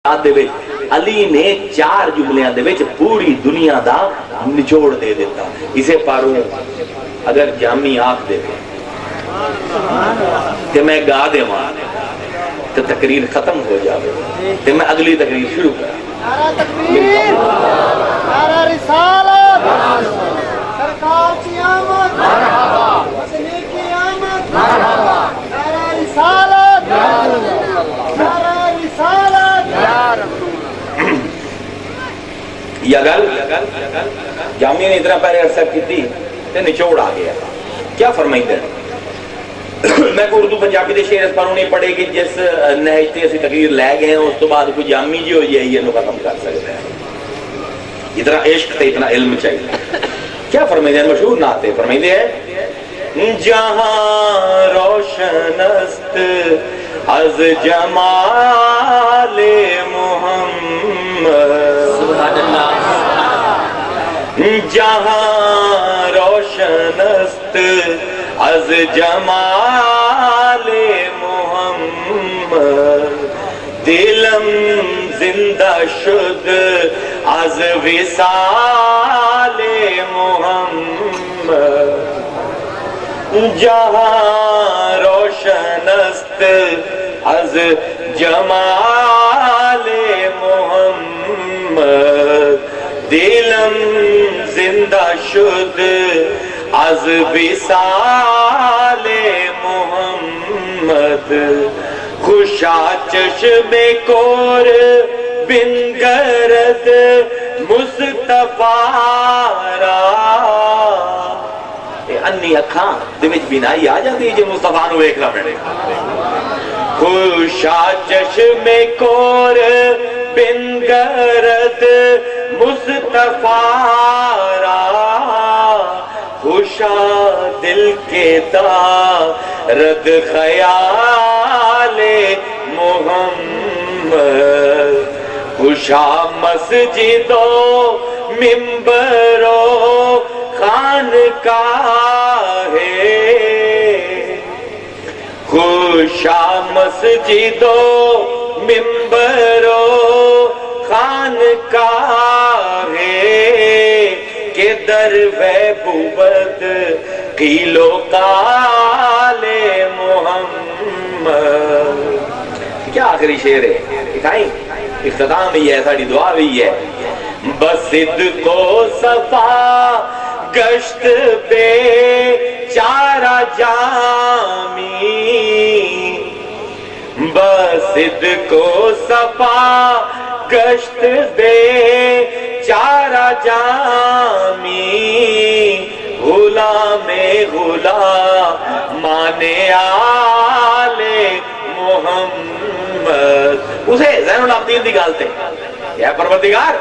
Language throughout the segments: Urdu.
علی نے 4 جملیاں دے وچ پوری دنیا دا نچوڑ دے دیتا. اسے پاروں اگر جامی آپ دے کہ میں گا دے ماں تو تقریر ختم ہو جاوے تو میں اگلی تقریر شروع کرا. نعرہ تکبیر، نعرہ رسالت، سرکار کی آمد، وطنی کی آمد، نعرہ رسالت، نعرہ رسالت. یہ گل جامعہ نے اتنا پہلے عرصہ کی تھی تو نچوڑ آ گیا. کیا فرمائی دیں میں کو اردو پنجابی دے شعر اس پر نہیں پڑھے گی جس نہج تے اسی تقریر لے گئے ہیں اس تو بعد کوئی جامی جی ہو جائے یہ ختم کر سکتے ہیں. اتنا عشق تے اتنا علم چاہیے. کیا فرمائی دیں مشہور نعت فرمائی دیں جہاں روشن است از جمال محمد سبحان اللہ جہاں روشن است از جمال محمد دلم زندہ شد از وصال محمد جہاں روشن است از جمال محمد دلم زندہ شد از وصال محمد خوشا چشم کور بن گرد مصطفیٰ را انی اکھاں دے وچ بینائی آ جاتی ہے جو مصطفیٰ نو ویکھنا پڑے. خوشا چشم کور بن گرد مصطفیٰ را خوشا دل کے دارد خیال محمد خوشا مسجد و منبر و خانقاہ خوشا مسجد و منبر و خانقاہ کہ در ویبوت قیل و قال محمد. کیا آخری شعر ہے دکھائیں اختتام بھی ہے ساڑی دعا بھی ہے. بصدق و صفا گشت بے چارہ جامی بصدق و صفا گشت بے چارہ جامی غلام غلامان آل محمد. اسے زین العابدین دی گالتے یا پروردگار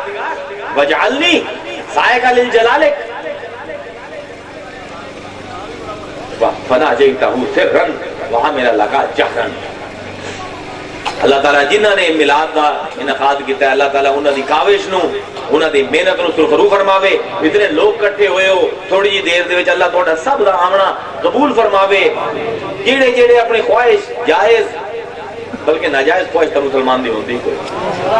وجعلنی سائقہ للجلالک فنا جئتہو سرن وہاں میرا لگا جہرن. اللہ تعالیٰ جنہ نے ملاد دا انعقاد کیتا ہے اللہ تعالیٰ انہاں دی کاوش نو انہاں دی محنت نو سرخرو فرماوے. اتنے لوگ کٹھے ہوئے ہو تھوڑی جی دیر دے وچ اللہ تھوڑا سب دا آمنا قبول فرماوے. جیڑے جیڑے اپنی خواہش جائز بلکہ ناجائز خواہش تو مسلمان دی ہوندی کوئی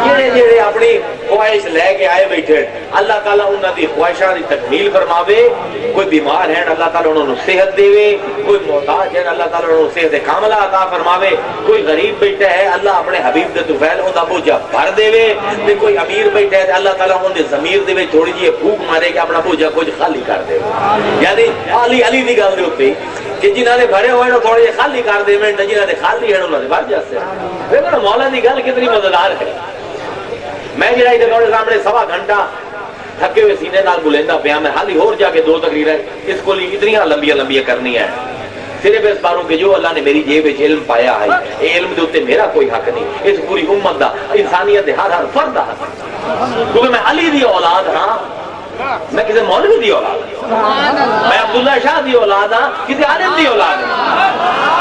جیڑے جیڑے اپنی خواہش لے کے آئے بیٹھے اللہ تعالیٰ انہاں دی خواہشاں دی تکمیل فرماوے. کوئی بیمار ہیں اللہ تعالیٰ انہوں نے صحت دے کوئی محتاج ہے اللہ تعالیٰ انہوں نے صحت کاملہ عطا فرماوے. کوئی غریب بیٹھا ہے اللہ اپنے حبیب دے طفیل انہاں بوجھا بھر دے کوئی امیر بیٹھا ہے اللہ تعالیٰ انہوں نے ضمیر دے تھوڑی جی بھوک مارے کہ اپنا بوجھا کچھ خالی کر دے. یعنی علی دی گل دے اوتے کہ جنہاں نے بھرے ہوئے تھوڑے جے خالی کر دے جنہاں نے خالی ہیں انہوں نے بھر جاتے. دیکھو مولا دی گل کتنی مزیدار ہے. میں جڑا ادھر تھوڑے سامنے سوا گھنٹہ تھکے ہوئے سینے نال بلیندا پیا میں حالی اور جا کے 2 تقریریں اس کو اتنی لمبیاں کرنی ہیں صرف اس باروں کہ جو اللہ نے میری جیب وچ علم پایا ہے اے علم دے اوتے میرا کوئی حق نہیں. اس پوری امت دا انسانیت دے ہر فرد دا حق کیونکہ میں علی دی اولاد ہاں میں کسی مولوی دی اولاد میں عبداللہ شاہ دی اولاد ہاں کسی عالم دی اولاد ہاں.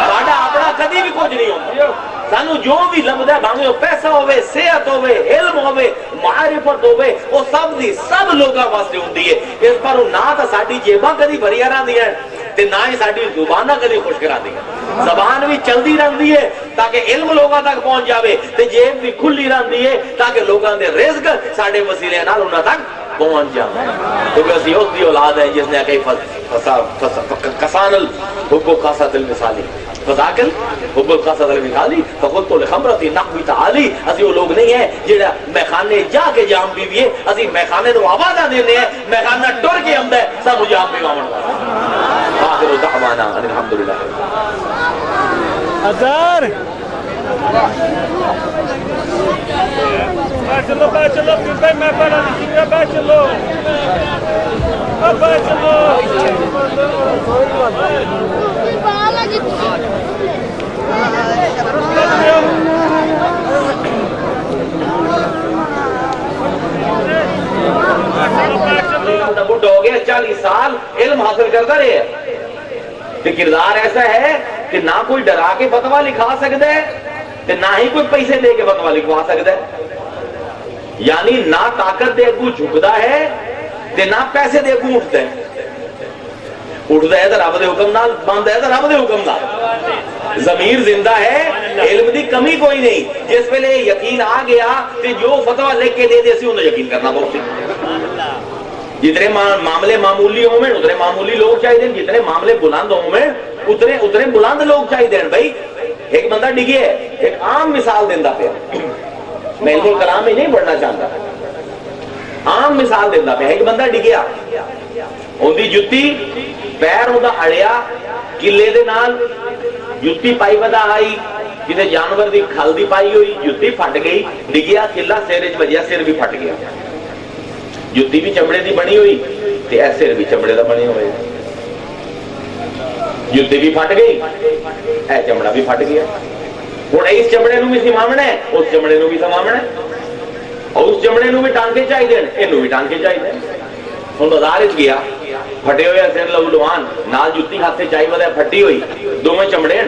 ساڈا اپنا کدی بھی کچھ نہیں ہوندا. سانو جو بھی لبدا بھاویں او پیسہ ہوے صحت ہوے علم ہوے معرفت ہوے او سب دی سب لوگاں واسطے ہوندی ہے. اس پر نہ تا ساڈی جیباں کدی بھریاں رہندیاں تے نہ ہی ساڈی زبان کدی خوش کرا دی زبان بھی چلدی رہندی ہے تاکہ علم لوگاں تک پہنچ جاوے تے جیب بھی کھلی رہندی ہے تاکہ لوگاں دے رزق ساڈے وسیلے نال انہاں تک پہنچ جائے کیونکہ اسی اس دی اولاد ہے جس نے کئی کسان الحب خاصۃ المثالی فذاکل حب الخاصۃ المثالی فقلت لخمرتی نحوی تعالی اسی وہ لوگ نہیں ہیں جڑا میخانے جا کے جام پیویے اسی میخانے تو آوازاں دینے ہیں میخانہ ٹر کے آندا ہے سب جام پیواون آخر دعوانا ان الحمدللہ ہزار چلو میں پڑھا چلو بڈھا ہو گیا 40 سال علم حاصل کرتا رہے کہ کردار ایسا ہے کہ نہ کوئی ڈرا کے فتوا لکھا سکتا ہے تے نہ ہی کوئی پیسے دے کے فتوا لکھوا سکتا ہے یعنی نہ طاقت دے اگوں جھکدا ہے تے نہ پیسے دے اگوں اٹھتا ہے اٹھتا ہے تو رب دے حکم نال بند ہے تو رب دے حکم نال ضمیر زندہ ہے علم دی کمی کوئی نہیں جس ویلے یقین آ گیا تے جو فتوا لکھ کے دے دے سی انہوں یقین کرنا بہت جتنے معاملے معمولی ہوں میں اتنے معمولی لوگ چاہیے جتنے معاملے بلند ہوں میں اتنے بلند لوگ چاہیے بھائی ایک بندہ ڈگے ہے ایک عام مثال دینا پیا میں علم الکلام میں نہیں پڑھنا چاہتا عام مثال دینا پیا ایک بندہ ڈگیا ان دی جتی پیر ان کا اڑیا کلے دے نال جتی پائی ودا آئی کسی جانور دی کھل دی پائی ہوئی جتی پھٹ گئی ڈگیا کلا سر وچ وجیا سر بھی پھٹ گیا جتی بھی چمڑے دی بنی ہوئی تے اے سر بھی چمڑے دا بنے ہوئے جتی بھی پھٹ گئی اے چمڑا بھی پھٹ گیا ہن اس چمڑے نو بھی سماونا ہے اس چمڑے نو بھی سماونا ہے اور اس چمڑے نو بھی ٹانکے چاہیے اینو بھی ٹانکے چاہیے ہن بازار وچ گیا پھٹے ہوئے سر لولوان نال جتی ہاتھ چاہیے ودا پھٹی ہوئی دوویں چمڑے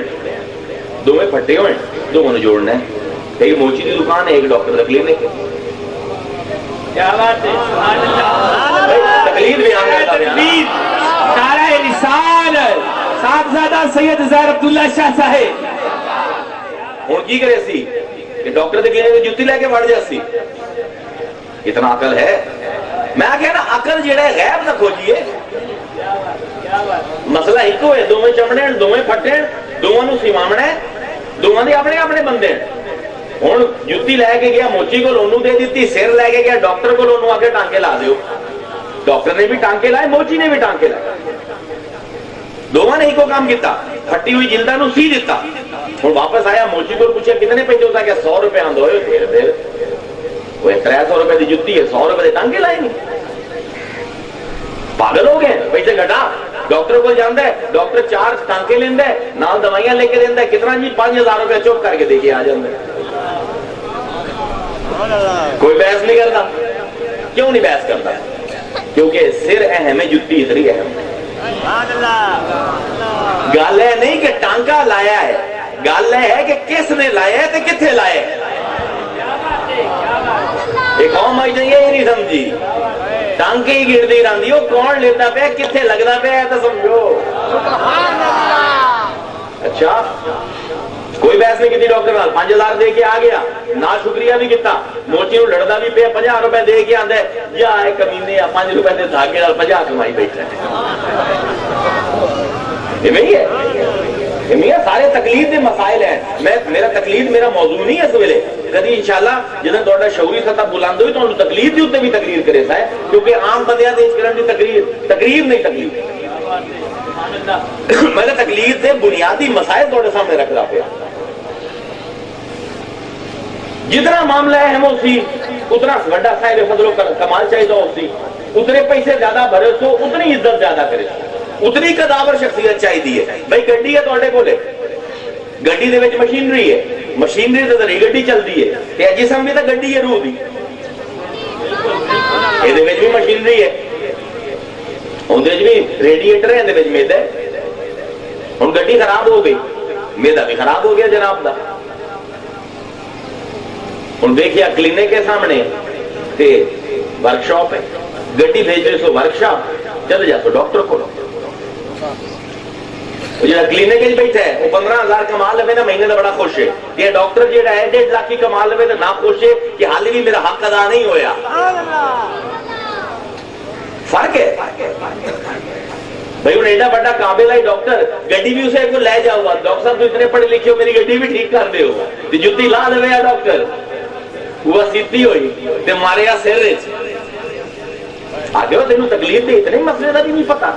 دوویں پھٹے ہوئے دوواں نو جوڑنا ہے ایک موچی دی دکان ہے ایک ڈاکٹر دا کلینک ہے کیا بات ہے تقلید بیان کرتا بیان نعرہ رسالت صاحبزادہ سید زہر عبداللہ شاہ صاحب ہوں کی کرے سی کہ ڈاکٹر دے کلینک جتی لے کے بڑھ جا سی اتنا عقل ہے میں کہنا عقل جڑا ہے غیب نہ کھوجیے مسئلہ ایک ہوئے دوویں چمڑے دوویں پھٹے دوواں نو سیمامنا ہے دوواں دے اپنے اپنے بندے ہوں جتی لے کے گیا موچی کو انہوں دے دیتی سر لے کے گیا ڈاکٹر کو انہوں آ کے ٹانکے لا دیو ڈاکٹر نے بھی ٹانکے لائے موچی نے بھی ٹانکے لائے دونوں نے ہی کو کام کیتا پھٹی ہوئی جلدہ نو سی دیتا ہوں واپس آیا موچی کو پوچھا کتنے پیسے ہوتا کیا 100 روپے آندھ ہوئے پھر پھر وہ 300 روپے دی جتی ہے 100 روپے دے ٹانکے لائے نہیں پاگل ہو گئے پیسے گھٹا ڈاکٹر کو جاندا ہے ڈاکٹر 4 ٹانکے لیندا ہے نال دوائیاں لے کے دیندا ہے کتنا جی 5000 روپے چوک کر کے دے کے آ جاندا ہے کوئی بحث نہیں کرتا کیوں نہیں بحث کرتا کیونکہ سر اہم ہے جتی اتنی اہم ہے گل ہے نہیں کہ ٹانکا لایا ہے گل ہے کہ کس نے لایا ہے تے کتھے لایا ہے ایک قوم آئی جائے یہ نہیں سمجھی ٹانکے ہی گردی رہندی وہ کون لیتا پہ کتھے لگنا پہ ہے تو سمجھو اچھا کوئی بحث نہیں کی ڈاکٹر نال 5000 دے کے آ گیا نہ شکریہ بھی کیتا موچی نو لڑدا بھی پیا 50 روپے دے کے آندا ہے یا اے کمینے 5 روپے دے دھاگے نال 50 کمائی بیٹھا ہے ایویں ہی ہے میاں سارے تقلید دے مسائل ہیں میرا تقلید میرا موضوع نہیں ہے اس ویلے کدی انشاءاللہ جدوں تہاڈا شعوری سطح بلند ہوئی تانوں تقلید دے اوتے بھی تقریر کرے سا کیونکہ عام بندیاں دے اس کرن دی تقریر نہیں تقلید میں نے تقلید دے بنیادی مسائل تہاڈے سامنے رکھ رہا پیا جتنا معاملہ ہے ہم اسی اتنا بڑا صاحب فضل و کمال چاہیے تو اسی اتنے پیسے زیادہ بھرے سو اتنی عزت زیادہ کرے اتنی قداور شخصیت چاہیے بھائی گڈی ہے تہاڈے کولے گڈی دے وچ مشینری ہے مشینری تے ذریعے گڈی چلدی ہے تے جسم بھی تے گڈی ہے روح دی اے دے وچ بھی مشینری ہے اون دے وچ بھی ریڈیٹر ہے دے وچ میدا ہے ہن گڈی خراب ہو گئی میدا بھی خراب ہو گیا جناب دا ہن دیکھیا کلینک کے سامنے تے ورک شاپ ہے گڈی بھیج دے سو ورک شاپ چل جا تو ڈاکٹر کو جو کلینک بیٹھا ہے وہ 15,000 کما لے نا مہینے کا بڑا خوش ہے. یہ ڈاکٹر جہاں ہے 1.5 لاکھ کی کما لے تو نہ خوش ہے کہ حال بھی میرا حق ادا نہیں ہویا. فرق ہے بھائی. ہوں ایڈا بڑا قابل ہے ڈاکٹر, گڈی بھی اسے کو لے جاؤ, ڈاکٹر صاحب تو اتنے پڑھے لکھے ہو میری گڈی بھی ٹھیک کر دے, جتی لا دے ڈاکٹر وہ سیتی ہوئی تے مارے سر آگے تینوں تکلیف دے اتنے مسئلے کا بھی نہیں پتا.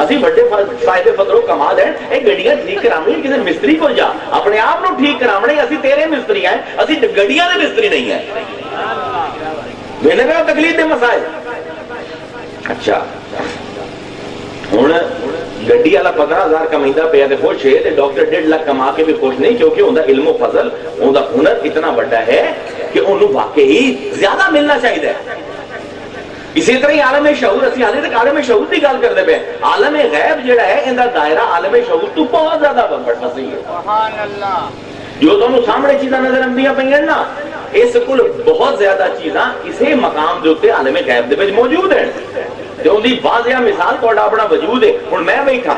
اسی بڑے فائدے فطروں کما دین اے گڈیاں ٹھیک کرانی کسی مستری کو جا اپنے آپ نو ٹھیک کراونے. اسی تیرے مستری ہیں, اسی گڈیاں دے مستری نہیں ہیں. میں نے کہا تکلیف دے مسائل. اچھا ہوں گڈی والا 15,000 کمائندا پیا تے خوش ہے, ڈاکٹر 1.5 لاکھ کما کے بھی خوش نہیں, کیونکہ انہوں دا علم و فضل انہوں دا ہنر اتنا بڑا ہے کہ انہوں واقعی زیادہ ملنا چاہیے. اسی طرح عالم شعور, اسی حالے تک عالم شعور کی گل کرتے پے. عالم غیب جڑا ہے ان کا دائرہ عالم شعور تو بہت زیادہ بڑا سی ہے. سبحان اللہ. جو تمہیں سامنے چیزاں نظر آندیاں پئیاں نا, اس کل بہت زیادہ چیزاں اسی مقام دے اوتے عالم غیب دے وچ موجود ہیں. تے ان دی واضح مثال تہاڈا اپنا وجود ہے. ہن میں بیٹھا,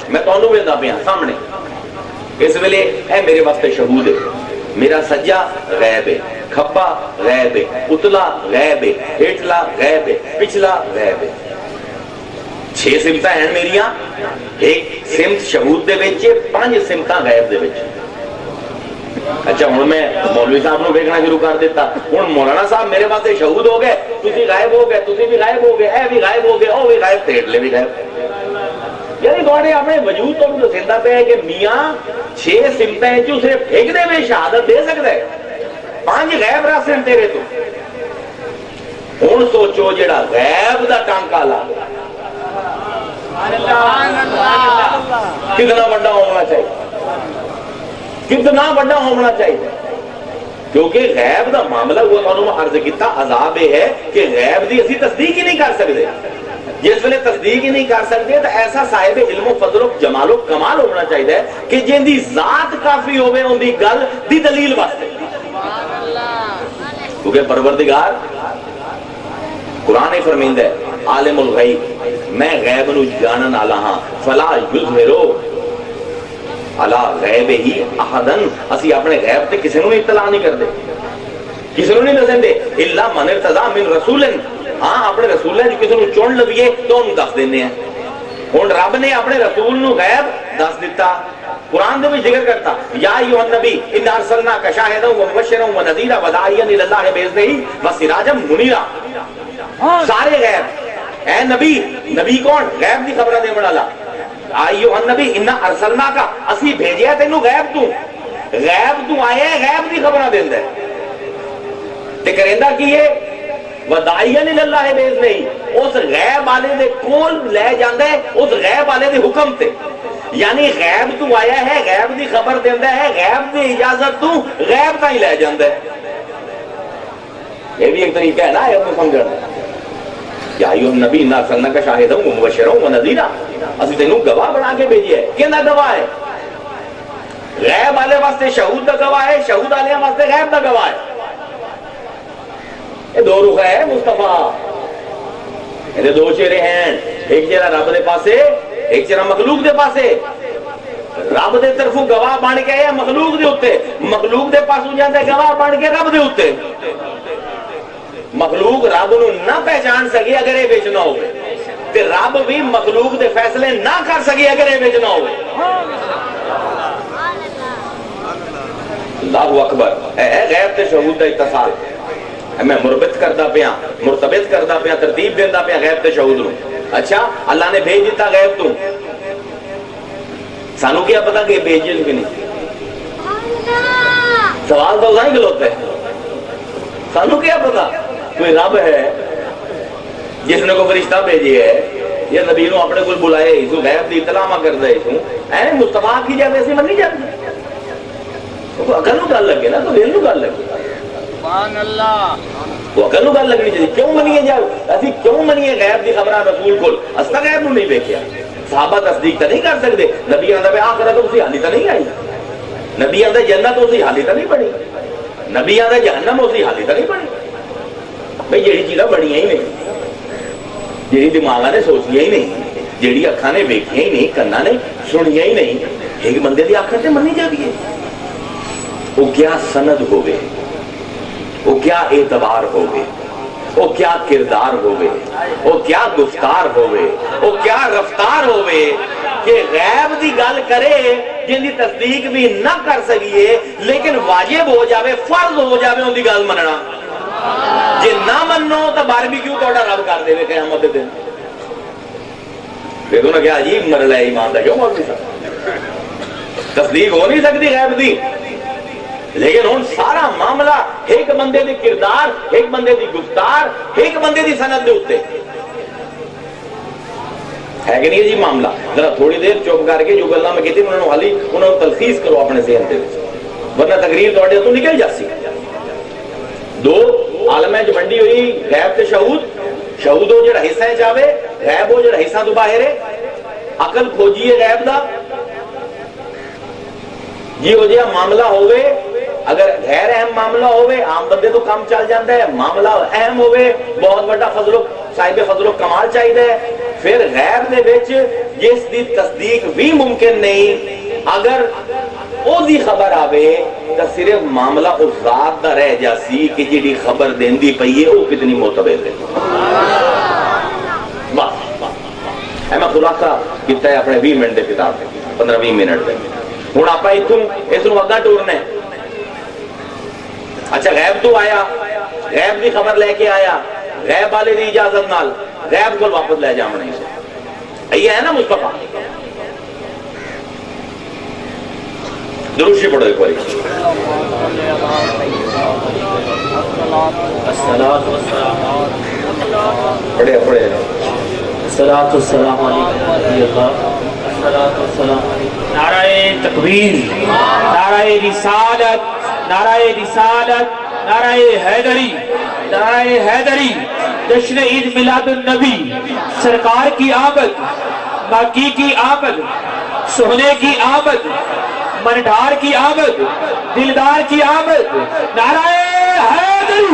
میں تانوں ویندا پیا سامنے, اس ویلے اے میرے واسطے شہود ہے. میرا سجا غیب ہے, کھبا غیب ہے, اتلا غیب ہے, ہیٹلا غیب ہے, پچھلا غیب ہے. 6 سمتاں ہیں میریاں, ایک سمت شہود دے وچ, 5 سمتاں غیب دے وچ. اچھا ہوں میں مولوی صاحب نو دیکھنا شروع کر دیتا. ہوں مولانا صاحب میرے پاس شہود ہو گئے, تسی غائب ہو گئے, تسی بھی غائب ہو گئے, اے بھی غائب ہو گئے, او بھی غائب, تیرلے بھی غائب. یعنی تھوڑے اپنے وجود تو دسیندا پیا ہے کہ میاں 6 سمتیں چوں صرف ایک دے میں شہادت دے سکدا ہے, 5 غیب راستے تیرے تو. ہوں سوچو جڑا غیب دا ٹانکا لا کتنا بڑا ہونا چاہیے, کتنا بڑا ہونا چاہیے. کیونکہ غیب دا معاملہ وہ تانوں عرض کیتا عذاب ہے کہ غیب دی اسی تصدیق ہی نہیں کر سکتے. جس ویلے تصدیق ہی نہیں کر سکتے تو ایسا صاحب علم و فضل و جمال و کمال ہونا چاہیے کہ جن دی ذات کافی ہوئے ان دی گل دی دلیل واسطے. کیونکہ پروردگار قرآن فرمیندا ہے عالم الغیب, میں غیب نو جانن والا ہاں, فلا یظہرو علی غیب ہی احدن. اسی اپنے غیب تے کسی نو اطلاع نہیں کرتے, کسی نو نہیں دسندے, الا من ارتضی من رسول. ہاں اپنے رسول جو کسی نو چن لویے تو انہوں دس دینے ہیں. ہوں رب نے اپنے رسول نو غیب دس دیتا. قرآن دے بھی ذکر کرتا یا ایھا النبی انا ارسلناک شاہدا ومبشرا ونذیرا وداعیا الی اللہ باذنہ وسراجا منیرا. سارے غیب. اے نبی, نبی کون؟ غیب دی خبراں دین والا. ایھا النبی انا ارسلناک, اسی بھیجیا تینوں غیب تو, غیب تو آیا ہے, غیب دی خبراں دیندا ہے. تے کریندا کی ہے وداعیا الی اللہ باذنہ, اس غیب والے دے کول لے جاندا ہے اس غیب والے دے حکم تے. یعنی غیب تو آیا ہے, غیب دی خبر دیندا ہے, غیب دی اجازت تو غیب تائیں لے جاندا ہے. یہ بھی ایک طریقہ ہے نا یہ سمجھنا. یا ایھا النبی انا ارسلناک شاہدا ومبشرا ونذیرا, اسی تینوں گواہ بنا کے بھیجیا ہے. کیندا گواہ ہے؟ غیب والے واسطے شہود دا گواہ ہے, شہود والے واسطے غیب دا گواہ ہے. یہ دو رخ ہے مصطفیٰ, یہ دو چہرے ہیں, ایک چہرہ رب دے پاسے, ایک چہرہ مخلوق دے پاسے. رب دے طرفوں گواہ بن کے آیا مخلوق دے اوتے, مخلوق دے پاسوں جاندا گواہ بن کے رب دے اوتے. مخلوق رب نو نہ پہچان سکے اگر یہ وچ نہ ہوئے, تے رب بھی مخلوق دے فیصلے نہ کر سکے اگر یہ وچ نہ ہوئے. اللہ اکبر. اے غیب تے شہود دا اتصال میں مربط کردا پیا, مرتبط کردا پیا, ترتیب دیندا پیا غیب تے شہود نو. اچھا اللہ نے بھیج دیتا غیب تو, سانو کیا پتا کہ بھیجے کہ نہیں؟ سوال تو نہیں کھلوتا ہے. سانو کیا پتا کوئی رب ہے جس نے کوئی فرشتہ بھیجے ہے یا نبی نو اپنے کو بلائے, اس غیب دی اطلاع کر دے, اس مصطفیٰ کی جائے ویسے منی جاتی. تو عقل نو گل لگے نا, تو دل نو گل لگے. سبحان اللہ. تو عقل نو گل لگنی چاہیے. کیوں منیے جاؤ اسی, کیوں منیے غیب دی خبراں رسول کول؟ اس تا غیب نو نہیں ویکھیا, صحابہ تصدیق تو نہیں کر سکتے. نبی آندا پہ آخرت تو اسی حالی تو نہیں آئی, نبی آندا جنت اسی حالی تو نہیں بنی, نبی آندا جہنم اسی حالی تو نہیں بنی. بھئی جیڑی چیزاں بنیاں ہی نہیں, جیڑی دماغاں نے سوچیاں ہی نہیں, جیڑی اکھاں نے ویکھیاں ہی نہیں, کنا نے سنیا ہی نہیں ایک بندے دی آخر تے منی جاتی ہے وہ کیا سند ہوگے وہ کیا اعتبار ہوگے وہ کیا کردار ہوگے وہ کیا گفتار ہوگے وہ کیا رفتار ہوگے کہ غیب دی گل کرے جن دی تصدیق بھی نہ کر سکیے لیکن واجب ہو جاوے فرض ہو جاوے ان دی گل مننا جے نہ منو تو باربیکیو توڑا رب کر دے قیامت دے دن دیکھو نا کیا عجیب مرلہ ہے ایمان دا کیوں مولوی صاحب تصدیق ہو نہیں سکتی غیب دی لیکن ہن سارا معاملہ ایک بندے دی کردار ایک بندے دی گفتار ایک بندے دی سند دے ہوتے ہے کہ نہیں جی معاملہ ذرا تھوڑی دیر چپ کر کے جو گلاں میں کہتی انہوں نے حالی انہوں نے تلخیص کرو اپنے ذہن دے ورنہ تقریر توڑے تو نکل جاسی دو عالم ہے جو منڈی ہوئی غیب تے شہود ہو جڑا حصہ ہے چاہے غیب ہو جڑا حصہ تو باہر ہے عقل کھوجیے غیب دا جی ہو جیا معاملہ ہوئے اگر غیر اہم معاملہ ہوئے عام بندے تو کام چل جاندہ ہے معاملہ اہم ہوئے بہت بڑا صاحب فضل و کمال چاہیے پھر غیب دے وچ جس دی تصدیق بھی ممکن نہیں اگر او دی خبر آوے تو صرف معاملہ اس ذات دا رہ جاسی کہ جیڑی خبر دین دی پئیے او کتنی معتبر ہے بس میں خلاصہ کیتا ہے اپنے 20 منٹ دے کتاب دے 15-20 منٹ دے ہن آپا ایتھوں اس نو اگا ٹورنا ہے اچھا غیب تو آیا غیب دی خبر لے کے آیا غیب والے دی اجازت نال غیب کو واپس لے جاونا ہے یہ ہے نا مصطفیٰ دروشی پڑھو ایک باری پڑھے الصلاۃ والسلام علیکم نعرہ تکبیر نعرہ رسالت نعرہ حیدری جشن عید میلاد النبی سرکار کی آمد ماکی کی آمد سہنے کی آمد منڈار کی آمد دلدار کی آمد نعرہ حیدری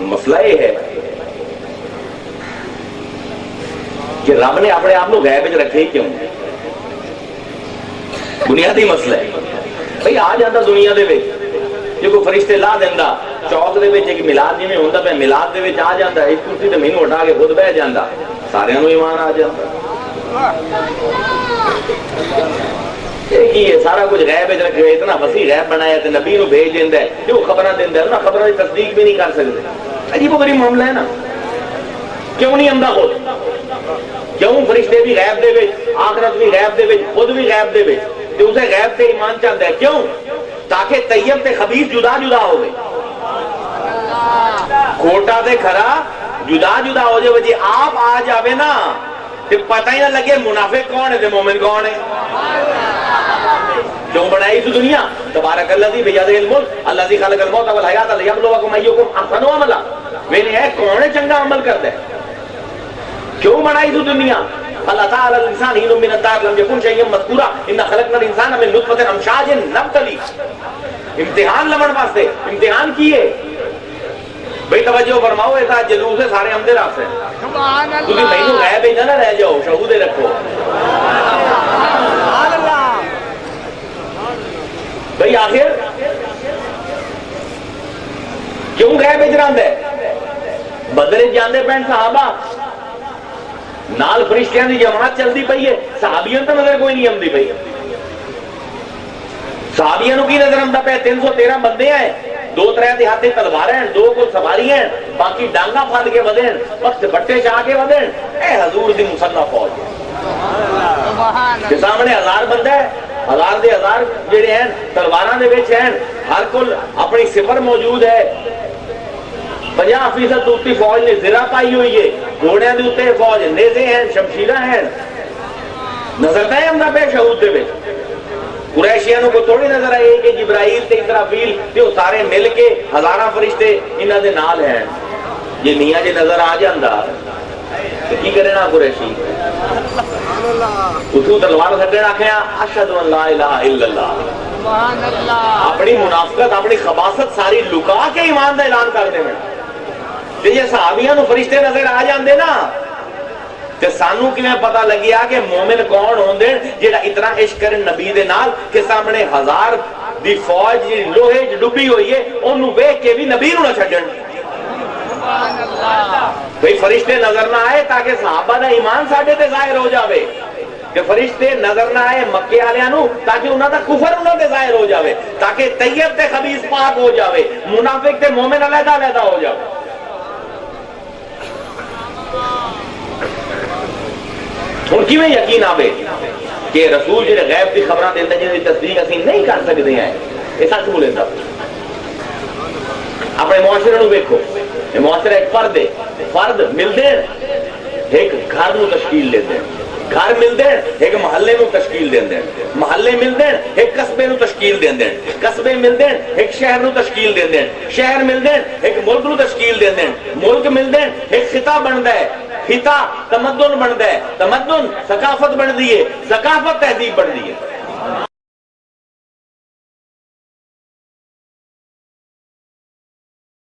مسئلہ یہ ہے کہ رب نے اپنے آپ کو غیب وچ رکھے کیوں بنیادی مسئلہ ہے بھئی آ جاتا دنیا دے وچ جو کوئی فرشتے لا دیندا چوک دے وچ ایک میلاد جویں ہوندا پیا میلاد دے وچ آ جاندا اس کرسی تے مینوں اٹھا کے خود بیٹھ جاندا سارے نوں ایمان آ جاندا یہ سارا کچھ غیب وچ رکھے اتنا وسیع غیب بنایا تے نبی نو بھیج دیندا ہے جو خبراں دیندا ہے انہاں خبراں دی تصدیق بھی نہیں کر سکدے عجیب و غریب معاملہ ہے نا کیوں نہیں آندا خود کیوں فرشتے بھی غیب دے وچ آخرت بھی غیب دے وچ خود بھی غیب دے وچ تے اسے غیب تے ایمان چاہتا ہے کیوں تاکہ طیب تے خبیث جدا جدا ہوئے کھوٹا تے کھرا جدا جدا ہو جائے جی آپ آ جاوے نا تے پتہ ہی نہ لگے منافق کون ہے تے مومن کون ہے کیوں بنائی تو دنیا تبارک الذی بیدہ الملک الذی خلق الموت والحیات لیبلوکم ایکم احسن عملا ویلے ہے کون ہے چنگا عمل کرتا ہے کیوں بنائی تو دنیا اللہ تعالی الانسان حین من الدار لم یکن شیئا مذکورا ان خلقنا الانسان من نطفۃ امشاج نبتلی امتحان لمن واسطے امتحان کیے بھئی توجہ فرماؤ ایسا جلوس ہے سارے ہمدے راستے سبحان اللہ تسی مینوں غیب ہی نہ رہ جاؤ شہود رکھو سبحان اللہ بھئی آخر کیوں غیب اجراند ہے بدر جاندے پہن صحابہ نال فرشتیاں دی جماعت چلتی پئی ہے صحابیوں تو نظر کوئی نہیں آمدی پئی صحابیوں کی نظر آمدا پیا 313 بندے ہیں 2-3 ہاتھے تلوار ہیں 2 کو سواری ہیں باقی ڈانگا پھاڑ کے ودین وقت بٹے چاہ کے ودین اے حضور دی مسلح فوج کے سامنے 1000 بندہ ہے 1000 دے 1000 جڑے ہیں تلواراں دے وچ ہیں ہر کل اپنی صفر موجود ہے 50% دوسری فوج نے زرہ پائی ہوئی ہے گھوڑیاں دے اوتے فوج نیزے ہیں شمشیراں ہیں نظر تے ہم پہ شہود دے وچ قریشیاں کو تھوڑی نظر آئی کہ جبرائیل تے اسرافیل تے وہ سارے مل کے ہزاراں فرشتے انہاں دے نال ہیں جے میاں جے نظر آ جاندا تے کی کرے نا قریشی تو تلوار سٹے رکھیا اشہد ان لا الہ الا اللہ سبحان اللہ اپنی منافقت اپنی خباثت ساری لکا کے ایمان دا اعلان کر دے میں تے یہ صحابیاں نو فرشتے نظر آ جاندے نا تے سانو کیویں پتہ لگیا کہ مومن کون ہوندے جیڑا اتنا عشق کرن نبی دے نال کہ سامنے ہزار دی فوج جی لوہے چ ڈبی ہوئی ہے اونوں ویکھ کے بھی نبی نوں نہ چھڈن. بھئی فرشتے نظر نہ آئے تاکہ صحابہ دا ایمان ساڈے تے ظاہر ہو جاوے کہ فرشتے نظر نہ آئے مکے والےاں نوں تاکہ انہاں دا کفر انہاں تے ظاہر ہو جاوے تاکہ طیب تے خبیث پاک ہو جاوے منافق تے مومن علیحدہ علیحدہ ہو جاوے. ہن کیویں یقین آوے کہ رسول جڑے غیب دی خبراں دیندا جن دی تصدیق اسی نہیں کر سکدے ہیں یہ سچ بولیندا. اپنے معاشرے نوں ویکھو یہ معاشرہ ایک فرد ہے فرد ملدے ایک گھر نوں تشکیل دیندے گھر ملدے ایک محلے نوں تشکیل دیندے محلے ملدے ایک قصبے نوں تشکیل دیندے قصبے ملدے ایک شہر نوں تشکیل دیندے شہر ملدے ایک ملک نوں تشکیل دیندے ملک ملدے ایک خطہ بندا ہے خطہ تمدن بندا ہے تمدن ثقافت بندی ہے ثقافت تہذیب بندی ہے.